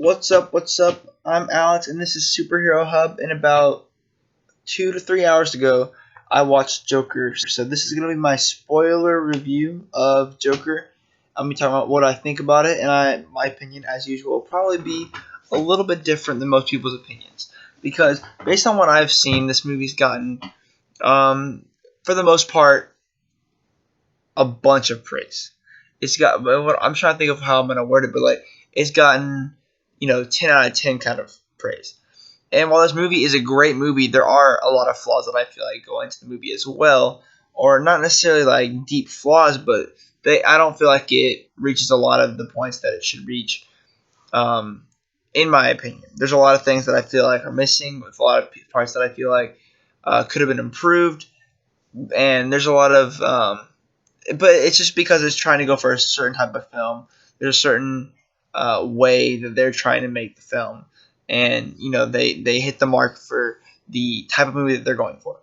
What's up? What's up? I'm Alex, and this is Superhero Hub. And about 2 to 3 hours ago, I watched Joker. So this is gonna be my spoiler review of Joker. I'm gonna be talking about what I think about it, and my opinion, as usual, will probably be a little bit different than most people's opinions because based on what I've seen, this movie's gotten, for the most part, a bunch of praise. It's got. I'm trying to think of how I'm gonna word it, but like it's gotten 10 out of 10 kind of praise. And while this movie is a great movie, there are a lot of flaws that I feel like go into the movie as well, or not necessarily like deep flaws, but I don't feel like it reaches a lot of the points that it should reach. Um, in my opinion, there's a lot of things that I feel like are missing, with a lot of parts that I feel like could have been improved, and there's a lot of but it's just because it's trying to go for a certain type of film. There's a certain way that they're trying to make the film, and they hit the mark for the type of movie that they're going for.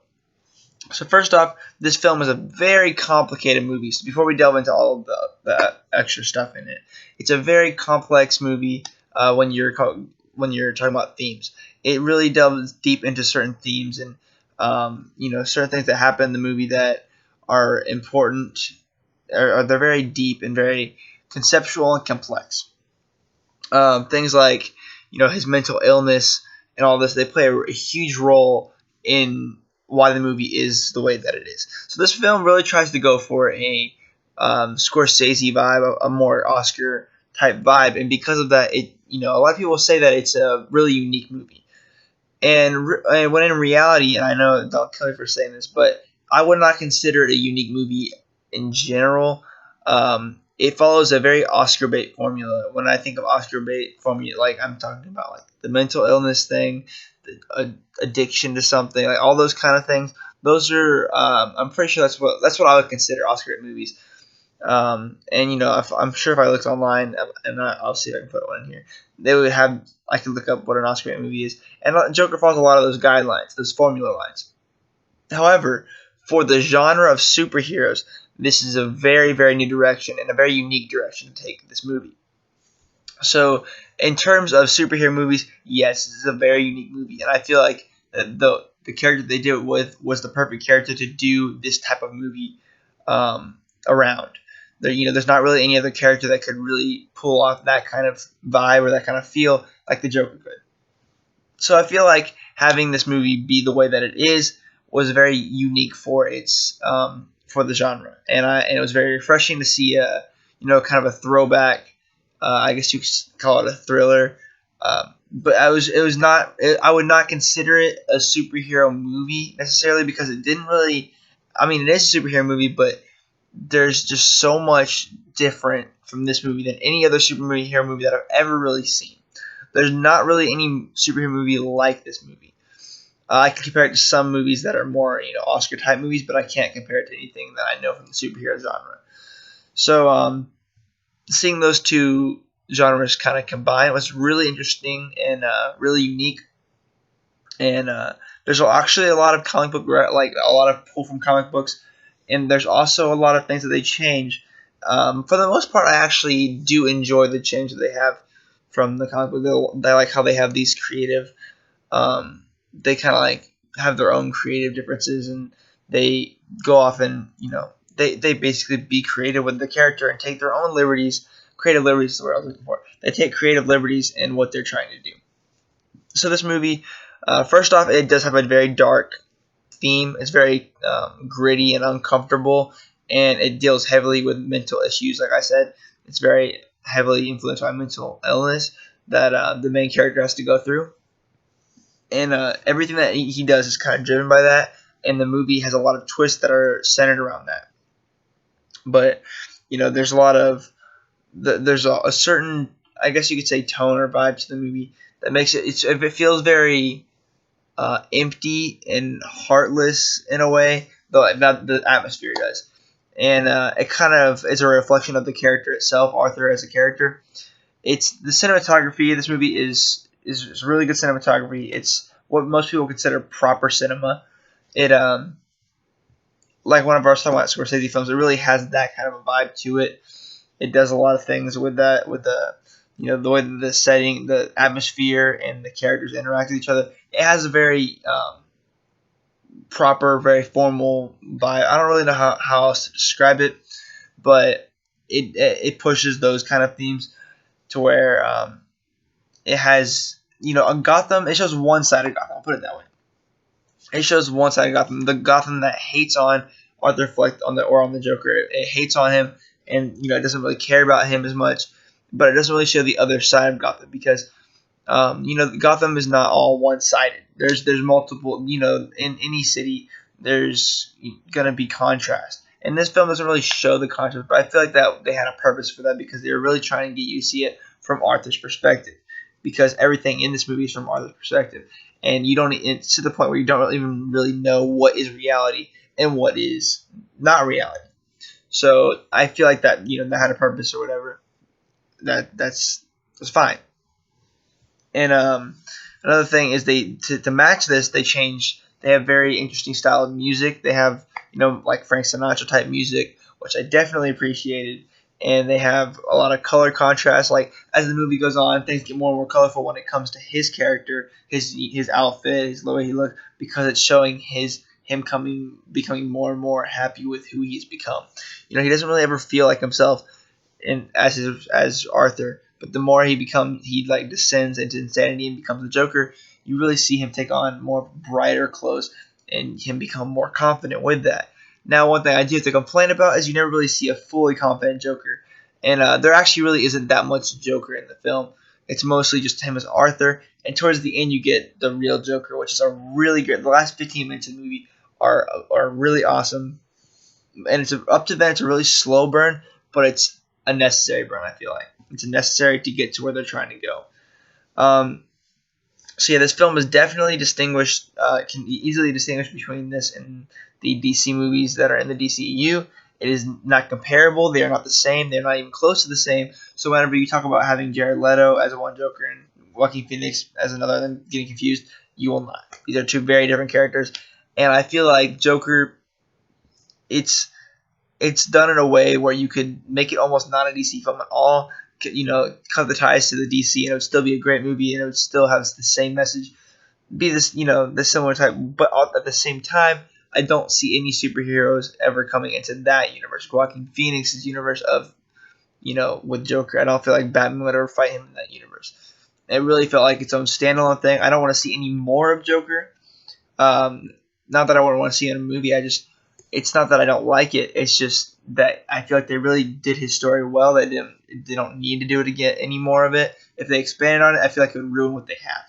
So first off, this film is a very complicated movie. So before we delve into all of the extra stuff in it, it's a very complex movie. When you're talking about themes, it really delves deep into certain themes and certain things that happen in the movie that are important. They're very deep and very conceptual and complex. Things like his mental illness and all this, they play a huge role in why the movie is the way that it is. So this film really tries to go for a Scorsese vibe, a more Oscar type vibe, and because of that, a lot of people say that it's a really unique movie. And when in reality, and I know don't kill me for saying this, but I would not consider it a unique movie in general. It follows a very Oscar bait formula. When I think of Oscar bait formula, like I'm talking about like the mental illness thing, the addiction to something, like all those kind of things. Those are I'm pretty sure that's what I would consider Oscar bait movies. And I'm sure if I looked online, and I'll see if I can put one in here, they would have. I can look up what an Oscar bait movie is, and Joker follows a lot of those guidelines, those formula lines. However, for the genre of superheroes, this is a very, very new direction and a very unique direction to take this movie. So, in terms of superhero movies, yes, this is a very unique movie, and I feel like the character they did it with was the perfect character to do this type of movie around. There's not really any other character that could really pull off that kind of vibe or that kind of feel like the Joker could. So I feel like having this movie be the way that it is was very unique for its for the genre, and it was very refreshing to see kind of a throwback. I guess you could call it a thriller, but it was not. I would not consider it a superhero movie necessarily because it didn't really. I mean, it is a superhero movie, but there's just so much different from this movie than any other superhero movie that I've ever really seen. There's not really any superhero movie like this movie. I can compare it to some movies that are more, Oscar type movies, but I can't compare it to anything that I know from the superhero genre. So, seeing those two genres kind of combine was really interesting and really unique. And there's actually a lot of comic book, like a lot of pull from comic books, and there's also a lot of things that they change. For the most part, I actually do enjoy the change that they have from the comic book. They like how they have these creative. They kind of like have their own creative differences, and they go off and they basically be creative with the character and take their own liberties. Creative liberties is the word I was looking for. They take creative liberties in what they're trying to do. So this movie, first off, it does have a very dark theme. It's very gritty and uncomfortable, and it deals heavily with mental issues. Like I said, it's very heavily influenced by mental illness that the main character has to go through. And everything that he does is kind of driven by that, and the movie has a lot of twists that are centered around that. But there's a lot of there's a certain, I guess you could say, tone or vibe to the movie that makes it feels very empty and heartless in a way, though not the atmosphere does. And it kind of is a reflection of the character itself, Arthur as a character. It's the cinematography of this movie is really good cinematography. It's what most people consider proper cinema. It like one of our talking about Scorsese films, it really has that kind of a vibe to it. It does a lot of things with that, with the the way that the setting, the atmosphere, and the characters interact with each other. It has a very proper, very formal vibe. I don't really know how else to describe it, but it pushes those kind of themes to where it has, on Gotham. It shows one side of Gotham. I'll put it that way. It shows one side of Gotham, the Gotham that hates on Arthur Fleck on the Joker. It hates on him, and it doesn't really care about him as much. But it doesn't really show the other side of Gotham because Gotham is not all one sided. There's multiple. In any city, there's gonna be contrast. And this film doesn't really show the contrast, but I feel like that they had a purpose for that because they were really trying to get you to see it from Arthur's perspective, because everything in this movie is from Arthur's perspective, and you don't. It's to the point where you don't even really know what is reality and what is not reality. So I feel like that that had a purpose or whatever. That's fine. And another thing is they to match this, they have very interesting style of music. They have like Frank Sinatra type music, which I definitely appreciated. And they have a lot of color contrast. Like as the movie goes on, things get more and more colorful when it comes to his character, his outfit, the way he looks, because it's showing him becoming more and more happy with who he's become. He doesn't really ever feel like himself as Arthur. But the more he like descends into insanity and becomes the Joker, you really see him take on more brighter clothes and him become more confident with that. Now, one thing I do have to complain about is you never really see a fully confident Joker, and there actually really isn't that much Joker in the film. It's mostly just him as Arthur, and towards the end you get the real Joker, which is a really good. The last 15 minutes of the movie are really awesome, and up to then it's a really slow burn, but it's a necessary burn. I feel like it's necessary to get to where they're trying to go. So yeah, this film is definitely distinguished. Can easily distinguish between this and the DC movies that are in the DCEU. It is not comparable. They are not the same. They're not even close to the same. So whenever you talk about having Jared Leto as one Joker and Joaquin Phoenix as another, then getting confused, you will not. These are two very different characters, and I feel like Joker, it's done in a way where you could make it almost not a DC film at all. Cut the ties to the DC, and it would still be a great movie, and it would still have the same message, be this, the similar type. But at the same time, I don't see any superheroes ever coming into that universe. Joaquin Phoenix's universe of, with Joker. I don't feel like Batman would ever fight him in that universe. It really felt like its own standalone thing. I don't want to see any more of Joker. Not that I wouldn't want to see it in a movie. It's not that I don't like it. It's just that I feel like they really did his story well. They don't need to do it again, any more of it. If they expanded on it, I feel like it would ruin what they have.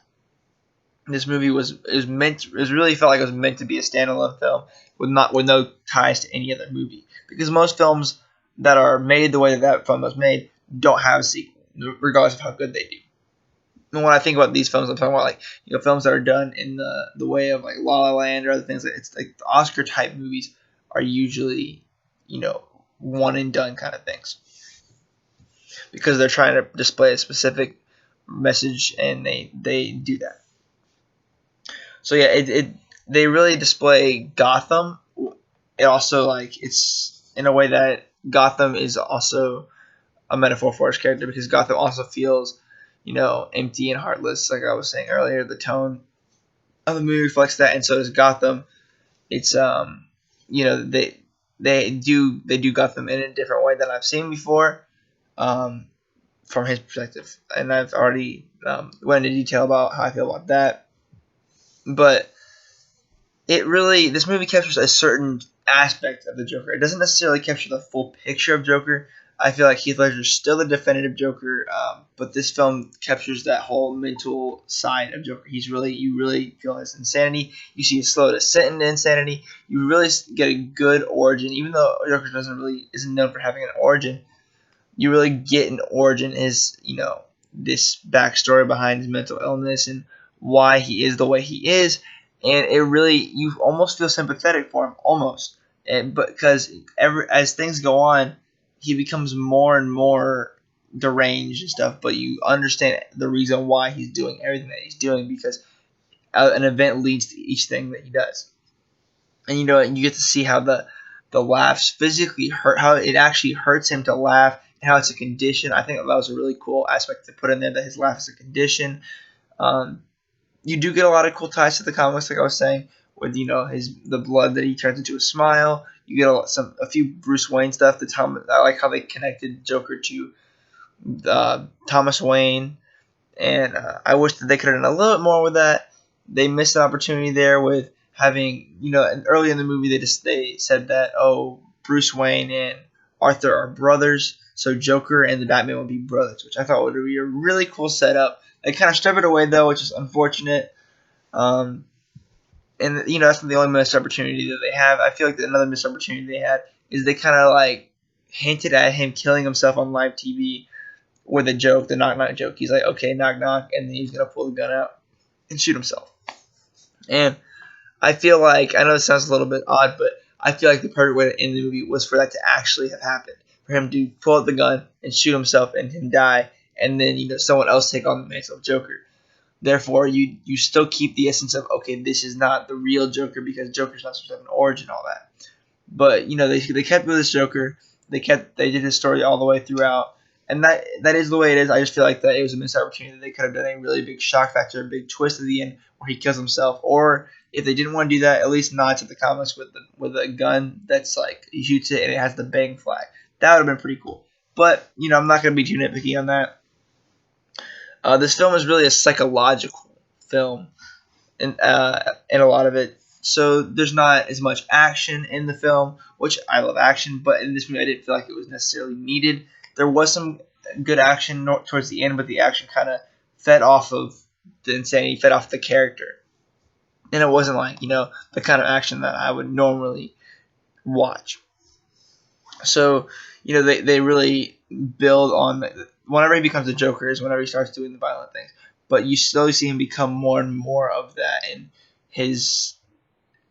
This movie really felt like it was meant to be a standalone film with no ties to any other movie. Because most films that are made the way that film was made don't have a sequel, regardless of how good they do. And when I think about these films, I'm talking about like films that are done in the way of like La La Land or other things. It's like the Oscar type movies are usually one and done kind of things, because they're trying to display a specific message, and they do that. So yeah, they really display Gotham. It also it's in a way that Gotham is also a metaphor for his character, because Gotham also feels empty and heartless. Like I was saying earlier, the tone of the movie reflects that, and so does Gotham. It's they do Gotham in a different way than I've seen before, from his perspective, and I've already went into detail about how I feel about that. But this movie captures a certain aspect of the Joker. It doesn't necessarily capture the full picture of Joker. I feel like Heath Ledger is still the definitive Joker, but this film captures that whole mental side of Joker. You really feel his insanity. You see his slow descent into insanity. You really get a good origin, even though Joker isn't known for having an origin. You really get an origin, this backstory behind his mental illness and why he is the way he is, and you almost feel sympathetic for him, almost, but because as things go on, he becomes more and more deranged and stuff, but you understand the reason why he's doing everything that he's doing, because an event leads to each thing that he does. And you get to see how the laughs physically hurt, how it actually hurts him to laugh how it's a condition. I think that was a really cool aspect to put in there, that his laugh is a condition. Um, you do get a lot of cool ties to the comics, like I was saying, with the blood that he turns into a smile. You get a few Bruce Wayne stuff. I like how they connected Joker to Thomas Wayne, and I wish that they could have done a little bit more with that. They missed an opportunity there with having, and early in the movie they said that, oh, Bruce Wayne and Arthur are brothers, so Joker and the Batman would be brothers, which I thought would be a really cool setup. They kind of stripped it away though, which is unfortunate. Um, and that's the only missed opportunity that they have. I feel like another missed opportunity they had is they kind of like hinted at him killing himself on live TV with a joke, the knock knock joke. He's like, okay, knock knock, and then he's gonna pull the gun out and shoot himself. And I feel like, I know it sounds a little bit odd, but I feel like the perfect way to end the movie was for that to actually have happened, for him to pull out the gun and shoot himself and him die, and then someone else take on the mantle of Joker. Therefore, you still keep the essence of, okay, this is not the real Joker, because Joker's not supposed to have an origin, all that. But they kept with this Joker. They did his story all the way throughout, and that is the way it is. I just feel like that it was a missed opportunity. They could have done a really big shock factor, a big twist at the end where he kills himself, or if they didn't want to do that, at least nod to the comics with a gun that's like he shoots it and it has the bang flag. That would have been pretty cool. But I'm not going to be too nitpicky on that. This film is really a psychological film, in a lot of it. So there's not as much action in the film, which I love action, but in this movie I didn't feel like it was necessarily needed. There was some good action towards the end, but the action kind of fed off of the insanity, fed off the character. And it wasn't like, the kind of action that I would normally watch. So, they really build on whenever he becomes a Joker is whenever he starts doing the violent things. But you slowly see him become more and more of that, and his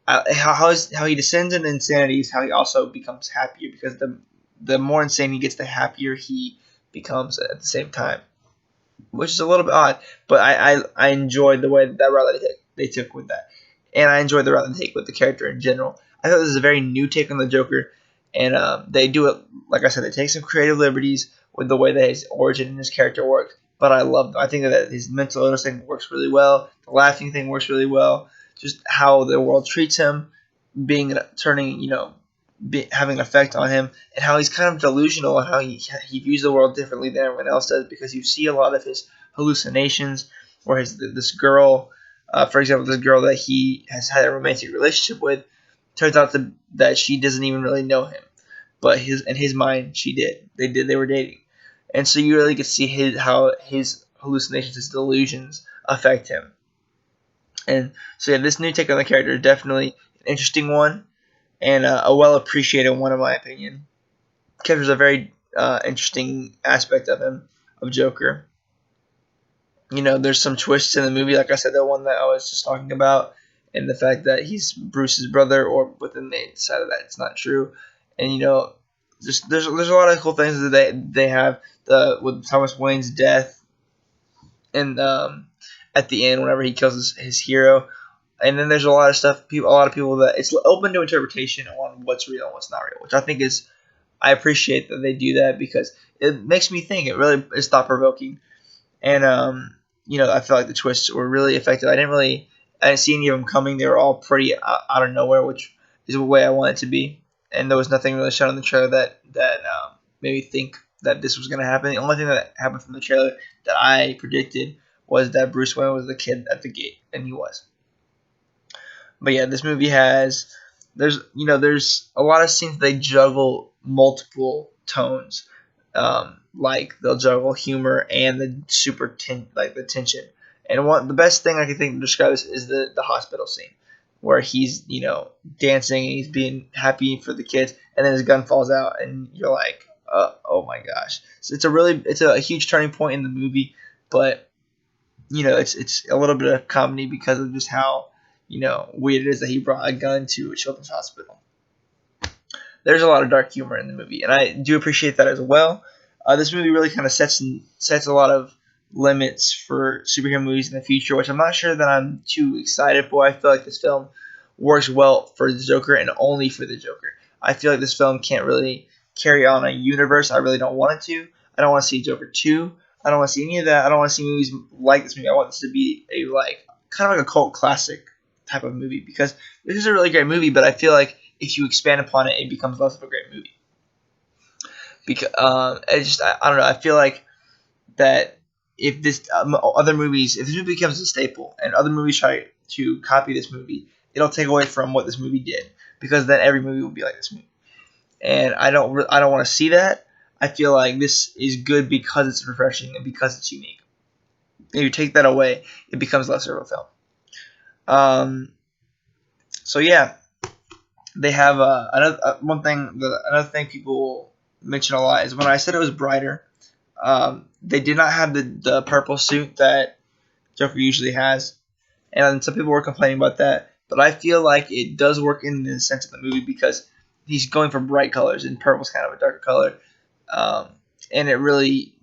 how he descends into insanity is how he also becomes happier, because the more insane he gets, the happier he becomes at the same time, which is a little bit odd. But I enjoyed the way that route they took with that, and I enjoyed the route they take with the character in general. I thought this is a very new take on the Joker, and they do it, like I said, they take some creative liberties with the way that his origin and his character works. But I think that his mental illness thing works really well. The laughing thing works really well. Just how the world treats him, having an effect on him, and how he's kind of delusional, and how he views the world differently than everyone else does, because you see a lot of his hallucinations, where this girl, for example, this girl that he has had a romantic relationship with, turns out that she doesn't even really know him, but in his mind she did. They were dating, and so you really get to see how his hallucinations, his delusions affect him. And so this new take on the character is definitely an interesting one, and a well appreciated one, in my opinion. Captures a very interesting aspect of him, of Joker. There's some twists in the movie, like I said, the one that I was just talking about, and the fact that he's Bruce's brother, but then they decided that it's not true. And there's a lot of cool things that they have with Thomas Wayne's death, and at the end whenever he kills his hero. And then there's a lot of stuff, a lot of people that it's open to interpretation on what's real and what's not real, which I think I appreciate that they do that, because it makes me think. It really is thought provoking, and I feel like the twists were really effective. I didn't see any of them coming. They were all pretty out of nowhere, which is the way I want it to be. And there was nothing really shown in the trailer that made me think that this was going to happen. The only thing that happened from the trailer that I predicted was that Bruce Wayne was the kid at the gate, and he was. But yeah, this movie there's a lot of scenes they juggle multiple tones, like they'll juggle humor and the the tension. And the best thing I can think to describe this is the hospital scene, where he's dancing and he's being happy for the kids, and then his gun falls out, and you're like, oh my gosh. So it's a huge turning point in the movie, but it's a little bit of comedy because of just how weird it is that he brought a gun to a children's hospital. There's a lot of dark humor in the movie, and I do appreciate that as well. This movie really kind of sets a lot of limits for superhero movies in the future, which I'm not sure that I'm too excited for. I feel like this film works well for the Joker and only for the Joker. I feel like this film can't really carry on a universe. I really don't want it to. I don't want to see Joker 2. I don't want to see any of that. I don't want to see movies like this movie. I want this to be a kind of like a cult classic type of movie, because this is a really great movie, but I feel like if you expand upon it, it becomes less of a great movie. Because I don't know. I feel like that if this if this movie becomes a staple and other movies try to copy this movie, it'll take away from what this movie did, because then every movie will be like this movie, and I don't want to see that. I feel like this is good because it's refreshing and because it's unique. If you take that away, it becomes lesser of a film. So yeah, they have another thing people mention a lot is when I said it was brighter. They did not have the purple suit that Joker usually has, and some people were complaining about that. But I feel like it does work in the sense of the movie, because he's going for bright colors, and purple's kind of a darker color, and it really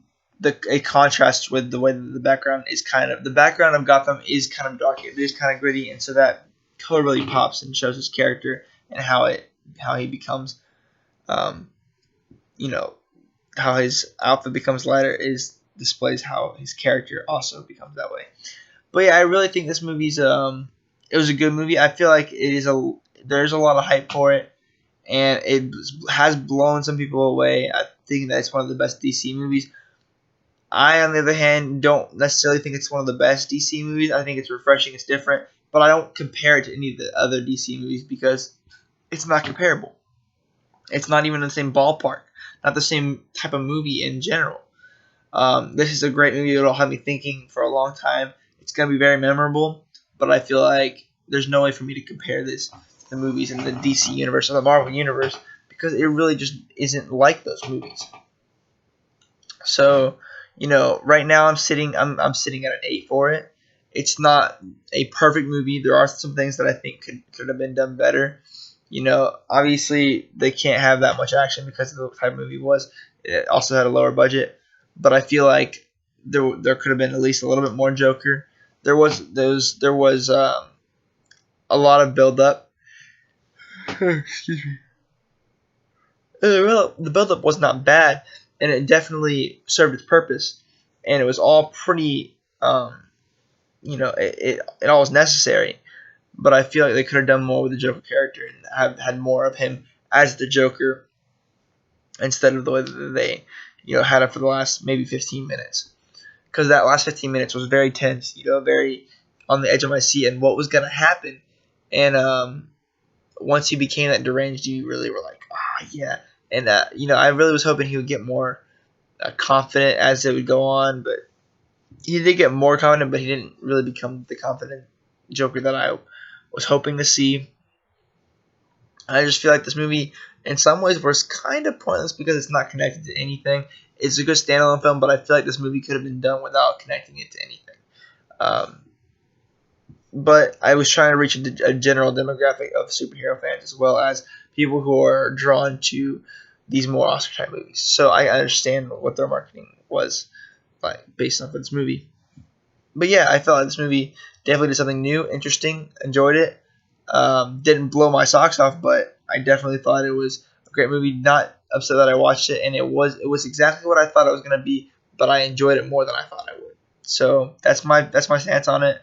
a contrast with the way that the background of Gotham is kind of dark. It is kind of gritty, and so that color really pops and shows his character and how he becomes, you know, how his outfit becomes lighter displays how his character also becomes that way. But yeah, I really think this movie's it was a good movie. I feel like there's a lot of hype for it, and it has blown some people away. I think that it's one of the best DC movies. I, on the other hand, don't necessarily think it's one of the best DC movies. I think it's refreshing, it's different, but I don't compare it to any of the other DC movies because it's not comparable. It's not even in the same ballpark, not the same type of movie in general. This is a great movie. It'll have me thinking for a long time. It's going to be very memorable, but I feel like there's no way for me to compare this to the movies in the DC universe or the Marvel universe, because it really just isn't like those movies. So, right now I'm sitting at an 8 for it. It's not a perfect movie. There are some things that I think could have been done better. Obviously they can't have that much action because of the type of movie it was. It also had a lower budget, but I feel like there could have been at least a little bit more Joker. There was a lot of build up. Excuse me. The build up was not bad, and it definitely served its purpose, and it was all pretty. It all was necessary. But I feel like they could have done more with the Joker character and have had more of him as the Joker instead of the way that they, had it for the last maybe 15 minutes. Because that last 15 minutes was very tense, very on the edge of my seat and what was going to happen. And once he became that deranged, you really were like, yeah. And, I really was hoping he would get more confident as it would go on. But he did get more confident, but he didn't really become the confident Joker that I was hoping to see. I just feel like this movie, in some ways, was kind of pointless because it's not connected to anything. It's a good standalone film, but I feel like this movie could have been done without connecting it to anything. But I was trying to reach a general demographic of superhero fans as well as people who are drawn to these more Oscar-type movies. So I understand what their marketing was based off of this movie. But yeah, I felt like this movie definitely did something new, interesting, enjoyed it. Didn't blow my socks off, but I definitely thought it was a great movie. Not upset that I watched it, and it was exactly what I thought it was going to be, but I enjoyed it more than I thought I would. So that's my stance on it.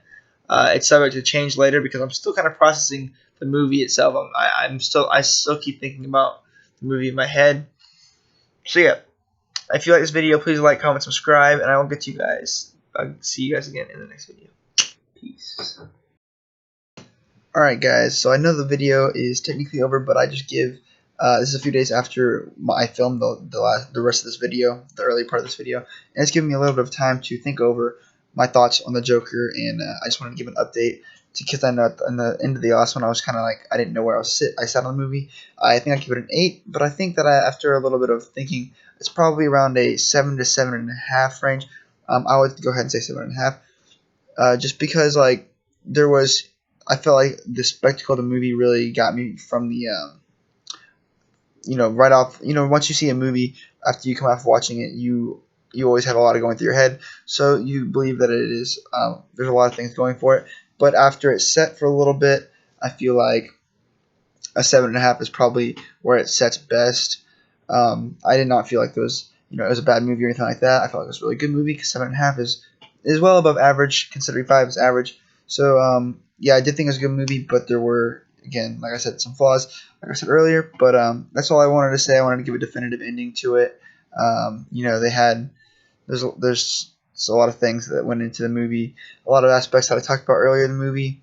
It's subject to change later because I'm still kind of processing the movie itself. I still keep thinking about the movie in my head. So yeah, if you like this video, please like, comment, subscribe, and I will get you guys. I'll see you guys again in the next video. Peace. Alright guys, so I know the video is technically over, but I just give, this is a few days after I filmed the rest of this video, the early part of this video, and it's given me a little bit of time to think over my thoughts on the Joker, and I just wanted to give an update, because I know at the end of the last one I was kind of like, I didn't know where I sat on the movie. I think I give it an 8, but I think that after a little bit of thinking, it's probably around a 7 to 7.5 range. I would go ahead and say 7.5, just because I felt like the spectacle of the movie really got me from the, right off, once you see a movie, after you come off watching it, you always have a lot of going through your head, so you believe that it is, there's a lot of things going for it, but after it's set for a little bit, I feel like a 7.5 is probably where it sets best. I did not feel like it was a bad movie or anything like that. I felt like it was a really good movie because 7.5 is well above average, considering 5 is average. So yeah, I did think it was a good movie, but there were, again, like I said, some flaws, like I said earlier. But that's all I wanted to say. I wanted to give a definitive ending to it. They had there's a lot of things that went into the movie, a lot of aspects that I talked about earlier in the movie,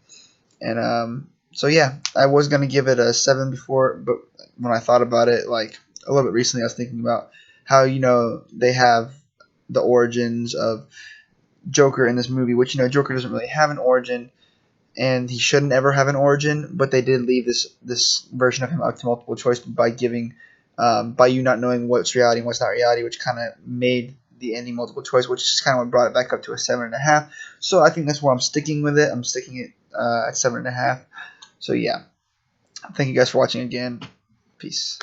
and so yeah, I was gonna give it a 7 before, but when I thought about it, like a little bit recently, I was thinking about how they have the origins of Joker in this movie, which Joker doesn't really have an origin, and he shouldn't ever have an origin, but they did leave this version of him up to multiple choice by giving by you not knowing what's reality and what's not reality, which kind of made the ending multiple choice, which is kind of what brought it back up to a 7.5. So I think that's where I'm sticking with it. I'm sticking it at 7.5. So yeah, thank you guys for watching again. Peace.